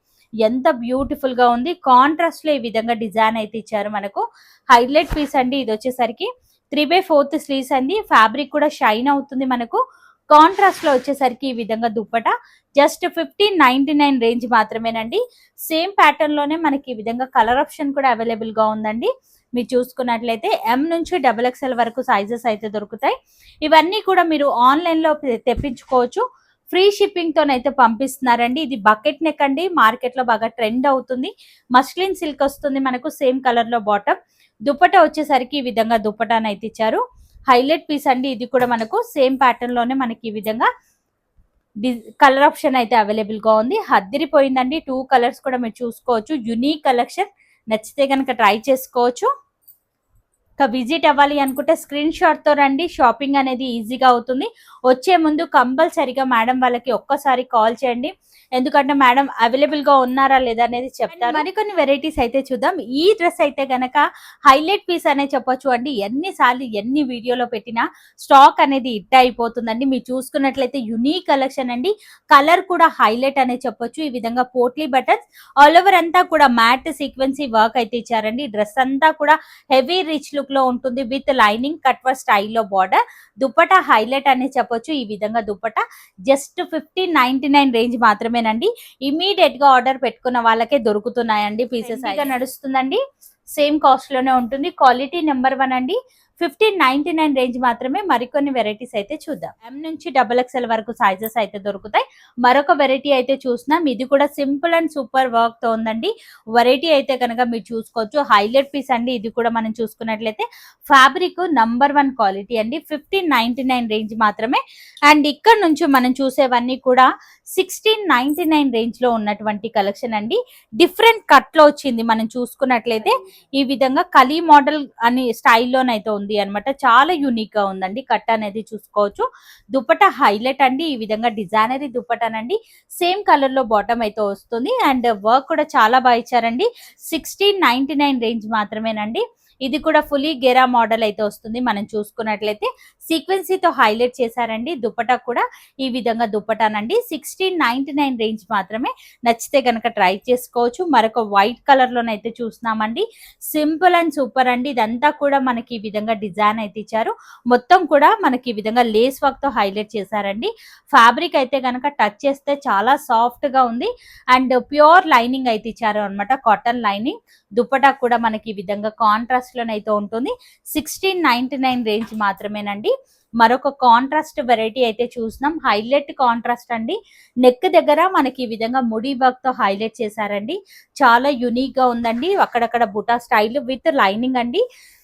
ఎంత బ్యూటిఫుల్ గా ఉంది. కాంట్రాస్ట్ లో ఈ విధంగా డిజైన్ అయితే ఇచ్చారు మనకు. హైలైట్ పీస్ అండి ఇది వచ్చేసరికి 3/4 స్లీవ్స్ అండి. ఫ్యాబ్రిక్ కూడా షైన్ అవుతుంది మనకు. కాంట్రాస్ట్ లో వచ్చేసరికి ఈ విధంగా దుప్పట జస్ట్ 1599 రేంజ్ మాత్రమేనండి. సేమ్ ప్యాటర్న్ లోనే మనకి ఈ విధంగా కలర్ ఆప్షన్ కూడా అవైలబుల్ గా ఉందండి. మీరు చూసుకున్నట్లయితే ఎం నుంచి XXL వరకు సైజెస్ అయితే దొరుకుతాయి. ఇవన్నీ కూడా మీరు ఆన్లైన్ లో తెప్పించుకోవచ్చు. ఫ్రీ షిప్పింగ్ తోనైతే పంపిస్తున్నారండి. ఇది బకెట్ నెక్ అండి, మార్కెట్ లో బాగా ట్రెండ్ అవుతుంది. మస్లిన్ సిల్క్ వస్తుంది మనకు, సేమ్ కలర్ లో బాటమ్. దుప్పట వచ్చేసరికి ఈ విధంగా దుప్పటానైతే ఇచ్చారు. హైలైట్ పీస్ అండి ఇది కూడా మనకు. సేమ్ ప్యాటర్న్ లోనే మనకి ఈ విధంగా కలర్ ఆప్షన్ అయితే అవైలబుల్ గా ఉంది. అదిరిపోయిందండి. 2 కలర్స్ కూడా మీరు చూసుకోవచ్చు. Unique collection. నచ్చితే కనుక ట్రై చేసుకోవచ్చు. విజిట్ అవ్వాలి అనుకుంటే స్క్రీన్ షాట్ తో రండి. షాపింగ్ అనేది ఈజీగా అవుతుంది. వచ్చే ముందు కంపల్సరీగా మేడం వాళ్ళకి ఒక్కసారి కాల్ చేయండి. ఎందుకంటే మేడం అవైలబుల్ గా ఉన్నారా లేదా అనేది చెప్తారు. మరికొన్ని వెరైటీస్ అయితే చూద్దాం. ఈ డ్రెస్ అయితే గనక హైలైట్ పీస్ అనే చెప్పొచ్చు అండి. ఎన్నిసార్లు ఎన్ని వీడియోలో పెట్టినా స్టాక్ అనేది హిట్ అయిపోతుందండి. మీరు చూసుకున్నట్లయితే యునిక్ కలెక్షన్ అండి. కలర్ కూడా హైలైట్ అనే చెప్పొచ్చు. ఈ విధంగా పోట్లీ బటన్స్ ఆల్ ఓవర్ అంతా కూడా మ్యాట్ సీక్వెన్సీ వర్క్ అయితే ఇచ్చారండి. డ్రెస్ అంతా కూడా హెవీ రిచ్ లుక్ లో ఉంటుంది. విత్ లైనింగ్ కట్ వర్క్ స్టైల్లో బార్డర్. దుప్పట హైలైట్ అని చెప్పొచ్చు. ఈ విధంగా దుప్పట జస్ట్ 1599 రేంజ్ మాత్రమేనండి. ఇమీడియట్ గా ఆర్డర్ పెట్టుకున్న వాళ్ళకే దొరుకుతున్నాయండి. పీసెస్ అయితే నడుస్తుందండి. సేమ్ కాస్ట్ లోనే ఉంటుంది. క్వాలిటీ నెంబర్ 1 అండి. 1599 రేంజ్ మాత్రమే. మరికొన్ని వెరైటీస్ అయితే చూద్దాం. ఎం నుంచి XXL వరకు సైజెస్ అయితే దొరుకుతాయి. మరొక వెరైటీ అయితే చూస్తున్నాం. ఇది కూడా సింపుల్ అండ్ సూపర్ వర్క్ తో ఉందండి. వెరైటీ అయితే కనుక మీరు చూసుకోవచ్చు. హైలైట్ పీస్ అండి ఇది కూడా. మనం చూసుకున్నట్లయితే ఫ్యాబ్రిక్ నంబర్ 1 క్వాలిటీ అండి. 1599 రేంజ్ మాత్రమే. అండ్ ఇక్కడ నుంచి మనం చూసేవన్నీ కూడా 1699 రేంజ్ లో ఉన్నటువంటి కలెక్షన్ అండి. డిఫరెంట్ కట్ లో వచ్చింది. మనం చూసుకున్నట్లయితే ఈ విధంగా కలీ మోడల్ అని స్టైల్లోనైతే ఉంది అనమాట. చాలా యూనిక్ గా ఉందండి. కట్ అనేది చూసుకోవచ్చు. దుపట్టా హైలైట్ అండి. ఈ విధంగా డిజైనరీ దుపట్టానండి. సేమ్ కలర్ లో బాటమ్ అయితే వస్తుంది. అండ్ వర్క్ కూడా చాలా బాగా ఇచ్చారండి. 1699 రేంజ్ మాత్రమేనండి. ఇది కూడా ఫుల్లీ గెరా మోడల్ అయితే వస్తుంది. మనం చూసుకున్నట్లయితే సీక్వెన్సీతో హైలైట్ చేశారండి. దుపట్టా కూడా ఈ విధంగా దుపట్టానండి. 1699 రేంజ్ మాత్రమే. నచ్చితే కనుక ట్రై చేసుకోవచ్చు. మరొక వైట్ కలర్ లోనైతే చూస్తున్నామండి. సింపుల్ అండ్ సూపర్ అండి. ఇదంతా కూడా మనకి ఈ విధంగా డిజైన్ అయితే ఇచ్చారు. మొత్తం కూడా మనకి ఈ విధంగా లేస్ వర్క్ తో హైలైట్ చేశారండి. ఫ్యాబ్రిక్ అయితే కనుక టచ్ చేస్తే చాలా సాఫ్ట్ గా ఉంది. అండ్ ప్యూర్ లైనింగ్ అయితే ఇచ్చారు అనమాట. Cotton lining. దుపట్టా కూడా మనకి ఈ విధంగా కాంట్రాస్ట్ లోనైతే ఉంటుంది. 1699 రేంజ్ మాత్రమేనండి. మరొక కాంట్రాస్ట్ వెరైటీ అయితే చూస్తున్నాం. హైలైట్ కాంట్రాస్ట్ అండి. నెక్ దగ్గర మనకి ఈ విధంగా ముడి వర్క్ తో హైలైట్ చేశారండి. చాలా యునిక్ గా ఉందండి. అక్కడక్కడ బుటా స్టైల్ విత్ లైనింగ్ అండి.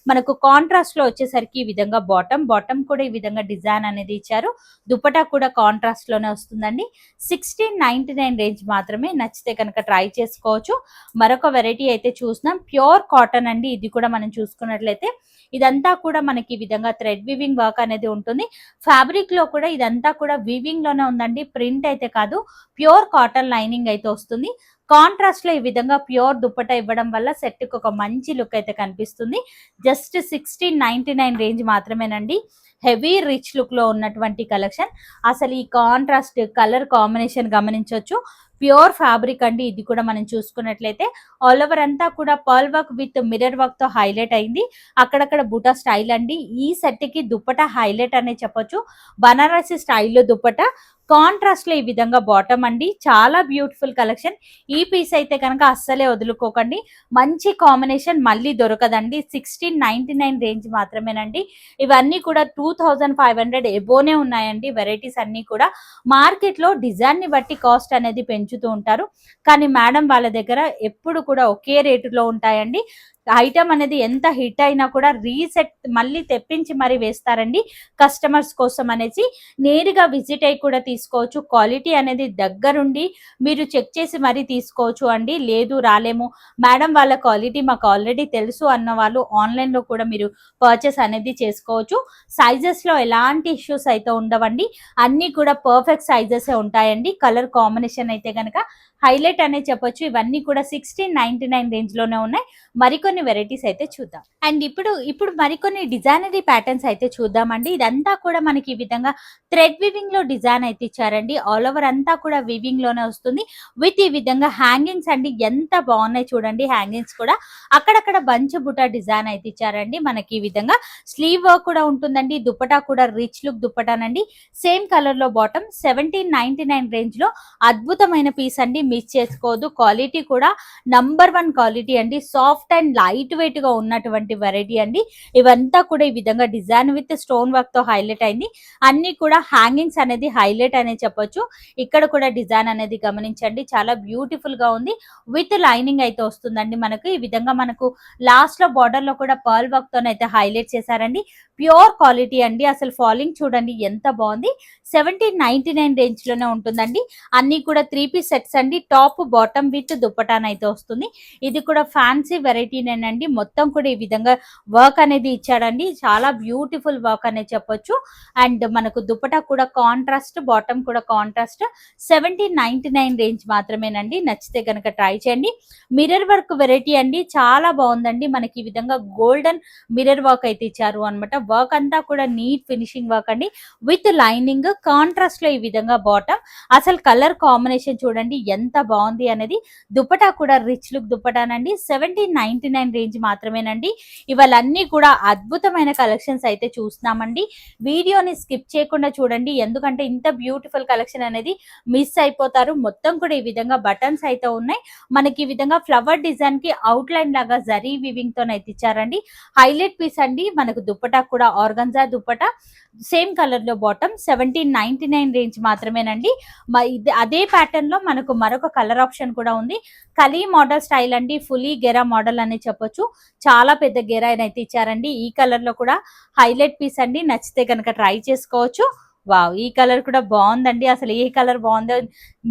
మనకు కాంట్రాస్ట్ లో వచ్చేసరికి ఈ విధంగా బాటమ్ కూడా ఈ విధంగా డిజైన్ అనేది ఇచ్చారు. దుపట్టా కూడా కాంట్రాస్ట్ లోనే వస్తుందండి. 1699 రేంజ్ మాత్రమే. నచ్చితే కనుక ట్రై చేసుకోవచ్చు. మరొక వెరైటీ అయితే చూస్తున్నాం. ప్యూర్ కాటన్ అండి. ఇది కూడా మనం చూసుకున్నట్లయితే ఇదంతా కూడా మనకి ఈ విధంగా థ్రెడ్ వీవింగ్ వర్క్ అనేది ఉంటుంది. ఫ్యాబ్రిక్ లో కూడా ఇదంతా కూడా వీవింగ్ లోనే ఉందండి. ప్రింట్ అయితే కాదు. ప్యూర్ కాటన్ లైనింగ్ అయితే వస్తుంది. కాంట్రాస్ట్ లో ఈ విధంగా ప్యూర్ దుప్పట ఇవ్వడం వల్ల సెట్ కి ఒక మంచి లుక్ అయితే కనిపిస్తుంది. జస్ట్ 1699 రేంజ్ మాత్రమేనండి. హెవీ రిచ్ లుక్ లో ఉన్నటువంటి కలెక్షన్. అసలు ఈ కాంట్రాస్ట్ కలర్ కాంబినేషన్ గమనించవచ్చు. ప్యూర్ ఫ్యాబ్రిక్ అండి. ఇది కూడా మనం చూసుకున్నట్లయితే ఆల్ ఓవర్ అంతా కూడా pearl work with mirror work తో హైలైట్ అయింది. అక్కడక్కడ బుటా స్టైల్ అండి. ఈ సెట్ కి దుప్పట హైలైట్ అనే చెప్పొచ్చు. బనారసి స్టైల్లో దుప్పట. కాంట్రాస్ట్ లో ఈ విధంగా బాటమ్ అండి. చాలా బ్యూటిఫుల్ కలెక్షన్. ఈ పీస్ అయితే కనుక అస్సలే వదులుకోకండి. మంచి కాంబినేషన్ మళ్ళీ దొరకదండి. 1699 రేంజ్ మాత్రమేనండి. ఇవన్నీ కూడా 2500 ఎబోనే ఉన్నాయండి. వెరైటీస్ అన్ని కూడా మార్కెట్ లో డిజైన్ ని బట్టి కాస్ట్ అనేది పెంచుతూ ఉంటారు. కానీ మేడం వాళ్ళ దగ్గర ఎప్పుడు కూడా ఒకే రేటులో ఉంటాయండి. ఐటమ్ అనేది ఎంత హిట్ అయినా కూడా రీసెట్ మళ్ళీ తెప్పించి మరి వేస్తారండి కస్టమర్స్ కోసం అనేసి. నేరుగా విజిట్ అయ్యి కూడా తీసుకోవచ్చు. క్వాలిటీ అనేది దగ్గరుండి మీరు చెక్ చేసి మరీ తీసుకోవచ్చు అండి. లేదు రాలేము మేడం వాళ్ళ క్వాలిటీ మాకు ఆల్రెడీ తెలుసు అన్న వాళ్ళు ఆన్లైన్ లో కూడా మీరు పర్చేస్ అనేది చేసుకోవచ్చు. సైజెస్ లో ఎలాంటి ఇష్యూస్ అయితే ఉండవండి. అన్ని కూడా పర్ఫెక్ట్ సైజెస్ ఉంటాయండి. కలర్ కాంబినేషన్ అయితే కనుక హైలైట్ అనే చెప్పొచ్చు. ఇవన్నీ కూడా 1699 రేంజ్ లోనే ఉన్నాయి. మరికొన్ని వెరైటీస్ అయితే చూద్దాం. అండ్ ఇప్పుడు మరికొన్ని డిజైనరీ ప్యాటర్న్స్ అయితే చూద్దామండి. ఇదంతా కూడా మనకి ఈ విధంగా థ్రెడ్ వివింగ్ లో డిజైన్ అయితే ఇచ్చారండి. ఆల్ ఓవర్ అంతా కూడా వివింగ్ లోనే వస్తుంది. విత్ ఈ విధంగా హ్యాంగింగ్స్ అండి ఎంత బాగున్నాయి చూడండి. హ్యాంగింగ్స్ కూడా అక్కడక్కడ బంచ్ బుటా డిజైన్ అయితే ఇచ్చారండి. మనకి ఈ విధంగా స్లీవ్ వర్క్ కూడా ఉంటుందండి. దుపటా కూడా రిచ్ లుక్ దుపటానండి. సేమ్ కలర్ లో బాటమ్ 1799 రేంజ్ లో అద్భుతమైన పీస్ అండి. మిస్ చేసుకోవద్దు. క్వాలిటీ కూడా #1 క్వాలిటీ అండి. సాఫ్ట్ అండ్ లైట్ వెయిట్ గా ఉన్నటువంటి వెరైటీ అండి. ఇవంతా కూడా ఈ విధంగా డిజైన్ విత్ స్టోన్ వర్క్ తో హైలైట్ అయింది. అన్ని కూడా హ్యాంగింగ్స్ అనేది హైలైట్ అనే చెప్పొచ్చు. ఇక్కడ కూడా డిజైన్ అనేది గమనించండి. చాలా బ్యూటిఫుల్ గా ఉంది. విత్ లైనింగ్ అయితే వస్తుందండి. మనకు ఈ విధంగా మనకు లాస్ట్ లో బార్డర్ లో కూడా పర్ల్ వర్క్ తోనైతే హైలైట్ చేశారండి. ప్యూర్ క్వాలిటీ అండి. అసలు ఫాలింగ్ చూడండి ఎంత బాగుంది. 1799 రేంజ్ లోనే ఉంటుందండి. అన్ని కూడా 3 పీస్ సెట్స్ అండి. టాప్ బాటమ్ విత్ దుపటాన్ అయితే వస్తుంది. ఇది కూడా ఫ్యాన్సీ వెరైటీనేనండి. మొత్తం కూడా ఈ విధంగా వర్క్ అనేది ఇచ్చాడండి. చాలా బ్యూటిఫుల్ వర్క్ అనేది చెప్పొచ్చు. అండ్ మనకు దుపటా కూడా కాంట్రాస్ట్, బాటమ్ కూడా కాంట్రాస్ట్. 1799 రేంజ్ మాత్రమేనండి. నచ్చితే కనుక ట్రై చేయండి. మిర్రర్ వర్క్ వెరైటీ అండి. చాలా బాగుందండి. మనకి ఈ విధంగా గోల్డెన్ మిర్రర్ వర్క్ అయితే ఇచ్చారు అనమాట. వర్క్ అంతా కూడా నీట్ ఫినిషింగ్ వర్క్ అండి. విత్ లైనింగ్ కాంట్రాస్ట్ లో ఈ విధంగా బాటమ్. అసలు కలర్ కాంబినేషన్ చూడండి ఎంత బాగుంది అనేది. దుపటా కూడా రిచ్ లుక్ దుపటానండి. 1799 రేంజ్ మాత్రమేనండి. ఇవన్నీ కూడా అద్భుతమైన కలెక్షన్స్ అయితే చూస్తున్నామండి. వీడియోని స్కిప్ చేయకుండా చూడండి. ఎందుకంటే ఇంత బ్యూటిఫుల్ కలెక్షన్ అనేది మిస్ అయిపోతారు. మొత్తం కూడా ఈ విధంగా బటన్స్ అయితే ఉన్నాయి. మనకి ఈ విధంగా ఫ్లవర్ డిజైన్ కి అవుట్ లైన్ లాగా జరీ వివింగ్ తోనైతే ఇచ్చారండి. హైలైట్ పీస్ అండి. మనకు దుపటా కూడా ఆర్గంజా దుపటా. సేమ్ కలర్ లో బాటమ్ 1799 రేంజ్ మాత్రమేనండి. అదే ప్యాటర్న్ లో మనకు మరొక కలర్ ఆప్షన్ కూడా ఉంది. కలీ మోడల్ స్టైల్ అండి. ఫుల్లీ గెరా మోడల్ అని చెప్పొచ్చు. చాలా పెద్ద గెరా అయితే ఇచ్చారండి. ఈ కలర్ లో కూడా హైలైట్ పీస్ అండి. నచ్చితే కనుక ట్రై చేసుకోవచ్చు. వావ్, ఈ కలర్ కూడా బాగుందండి. అసలు ఏ కలర్ బాగుందో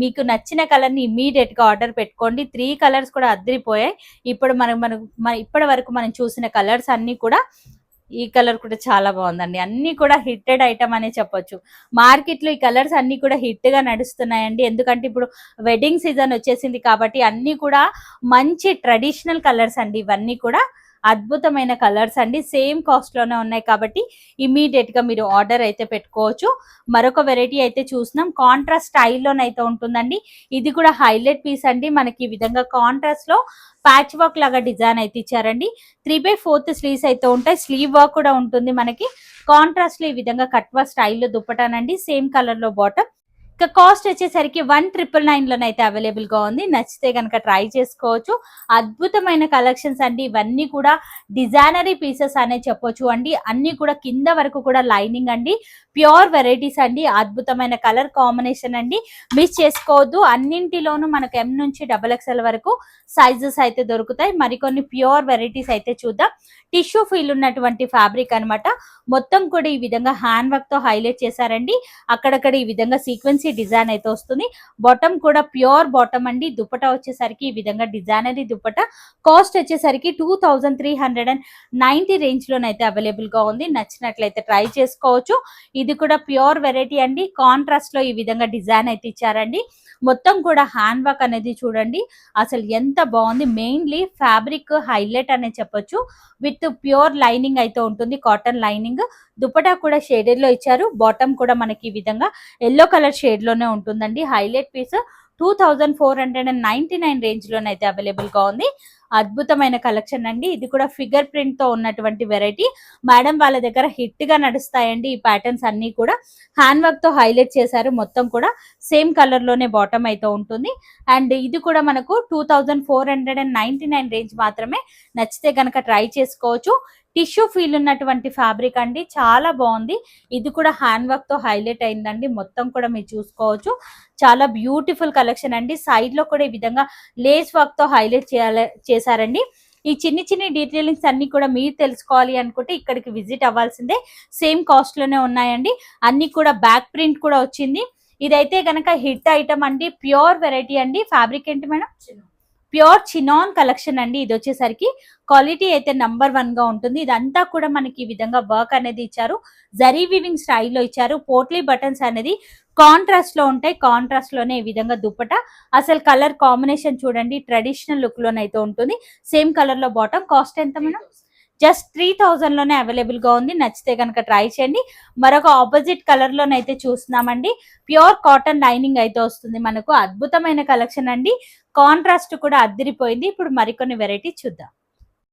మీకు నచ్చిన కలర్ ని ఇమీడియట్ గా ఆర్డర్ పెట్టుకోండి. 3 కలర్స్ కూడా అదిరిపోయాయి. ఇప్పుడు ఇప్పటి వరకు మనం చూసిన కలర్స్ అన్ని కూడా ఈ కలర్ కూడా చాలా బాగుందండి. అన్ని కూడా హిట్టెడ్ ఐటమ్ అనే చెప్పొచ్చు. మార్కెట్ లో ఈ కలర్స్ అన్ని కూడా హిట్ గా నడుస్తున్నాయండి. ఎందుకంటే ఇప్పుడు వెడ్డింగ్ సీజన్ వచ్చేసింది కాబట్టి అన్ని కూడా మంచి ట్రెడిషనల్ కలర్స్ అండి. ఇవన్నీ కూడా అద్భుతమైన కలర్స్ అండి. సేమ్ కాస్ట్ లోనే ఉన్నాయి కాబట్టి ఇమీడియట్ గా మీరు ఆర్డర్ అయితే పెట్టుకోవచ్చు. మరొక వెరైటీ అయితే చూసినాం. కాంట్రాస్ట్ స్టైల్లోనైతే ఉంటుందండి. ఇది కూడా హైలైట్ పీస్ అండి. మనకి ఈ విధంగా కాంట్రాస్ట్ లో ప్యాచ్ వర్క్ లాగా డిజైన్ అయితే ఇచ్చారండి. 3/4 స్లీవ్స్ అయితే ఉంటాయి. స్లీవ్ వర్క్ కూడా ఉంటుంది. మనకి కాంట్రాస్ట్ లో ఈ విధంగా కట్ వర్క్ స్టైల్లో దుప్పటానండి. సేమ్ కలర్ లో బాటమ్. ఇక కాస్ట్ వచ్చేసరికి 1999 లోనైతే అవైలబుల్ గా ఉంది. నచ్చితే కనుక ట్రై చేసుకోవచ్చు. అద్భుతమైన కలెక్షన్స్ అండి. ఇవన్నీ కూడా డిజైనరీ పీసెస్ అనే చెప్పొచ్చు అండి. అన్ని కూడా కింద వరకు కూడా లైనింగ్ అండి. ప్యూర్ వెరైటీస్ అండి. అద్భుతమైన కలర్ కాంబినేషన్ అండి. మిస్ చేసుకోవద్దు. అన్నింటిలోనూ మనకు M నుంచి XXL వరకు సైజెస్ అయితే దొరుకుతాయి. మరికొన్ని ప్యూర్ వెరైటీస్ అయితే చూద్దాం. టిష్యూ ఫీల్ ఉన్నటువంటి ఫ్యాబ్రిక్ అనమాట. మొత్తం కూడా ఈ విధంగా హ్యాండ్ వర్క్ తో హైలైట్ చేశారండి. అక్కడక్కడ ఈ విధంగా సీక్వెన్సీ డిజైన్ అయితే వస్తుంది. బాటమ్ కూడా ప్యూర్ బాటమ్ అండి. దుపట్టా వచ్చేసరికి ఈ విధంగా డిజైనరీ దుపట్టా. కాస్ట్ వచ్చేసరికి 2390 రేంజ్ లోనైతే అవైలబుల్ గా ఉంది. నచ్చినట్లయితే ట్రై చేసుకోవచ్చు. ఇది కూడా ప్యూర్ వెరైటీ అండి. కాంట్రాస్ట్ లో ఈ విధంగా డిజైన్ అయితే ఇచ్చారండి. మొత్తం కూడా హ్యాండ్ వర్క్ అనేది చూడండి అసలు ఎంత బాగుంది. మెయిన్లీ ఫ్యాబ్రిక్ హైలైట్ అనే చెప్పొచ్చు. విత్ ప్యూర్ లైనింగ్ అయితే ఉంటుంది. Cotton lining. దుపట్టా కూడా షేడెడ్ లో ఇచ్చారు. బాటమ్ కూడా మనకి ఈ విధంగా ఎల్లో కలర్ షేడ్ లోనే ఉంటుందండి. హైలైట్ పీస్ 2499 రేంజ్ లోనైతే అవైలబుల్ గా ఉంది. అద్భుతమైన కలెక్షన్ అండి. ఇది కూడా ఫిగర్ ప్రింట్ తో ఉన్నటువంటి వెరైటీ. మేడం వాళ్ళ దగ్గర హిట్ గా నడుస్తాయండి ఈ ప్యాటర్న్స్ అన్ని కూడా. హ్యాండ్ వర్క్ తో హైలైట్ చేశారు. మొత్తం కూడా సేమ్ కలర్ లోనే బాటమ్ అయితే ఉంటుంది. అండ్ ఇది కూడా మనకు 2499 రేంజ్ మాత్రమే. నచ్చితే కనుక ట్రై చేసుకోవచ్చు. టిష్యూ ఫీల్ ఉన్నటువంటి ఫ్యాబ్రిక్ అండి. చాలా బాగుంది. ఇది కూడా హ్యాండ్ వర్క్ తో హైలైట్ అయిందండి. మొత్తం కూడా మీరు చూసుకోవచ్చు. చాలా బ్యూటిఫుల్ కలెక్షన్ అండి. సైడ్ లో కూడా ఈ విధంగా లేస్ వర్క్ తో హైలైట్ చేశారండి. ఈ చిన్ని డీటెయిలింగ్స్ అన్ని కూడా మీరు తెలుసుకోవాలి అనుకుంటే ఇక్కడికి విజిట్ అవ్వాల్సిందే. సేమ్ కాస్ట్ లోనే ఉన్నాయండి. అన్ని కూడా బ్యాక్ ప్రింట్ కూడా వచ్చింది. ఇదైతే గనక హిట్ ఐటమ్ అండి. ప్యూర్ వెరైటీ అండి. ఫ్యాబ్రిక్ ఏంటి మేడం? ప్యూర్ చినాన్ కలెక్షన్ అండి. ఇది వచ్చేసరికి క్వాలిటీ అయితే నంబర్ 1 గా ఉంటుంది. ఇదంతా కూడా మనకి ఈ విధంగా వర్క్ అనేది ఇచ్చారు, జరీ వివింగ్ స్టైల్లో ఇచ్చారు. పోట్లీ బటన్స్ అనేది కాంట్రాస్ట్ లో ఉంటాయి, కాంట్రాస్ట్ లోనే ఈ విధంగా దుప్పట. అసలు కలర్ కాంబినేషన్ చూడండి, ట్రెడిషనల్ లుక్ లోనైతే ఉంటుంది. సేమ్ కలర్ లో బాటమ్. కాస్ట్ ఎంత మేడం? జస్ట్ 3000 లోనే అవైలబుల్ గా ఉంది. నచ్చితే కనుక ట్రై చేయండి. మరొక ఆపోజిట్ కలర్ లోనైతే చూస్తున్నామండి. ప్యూర్ కాటన్ లైనింగ్ అయితే వస్తుంది మనకు. అద్భుతమైన కలెక్షన్ అండి. కాంట్రాస్ట్ కూడా అద్దిరిపోయింది. ఇప్పుడు మరికొన్ని వెరైటీ చూద్దాం.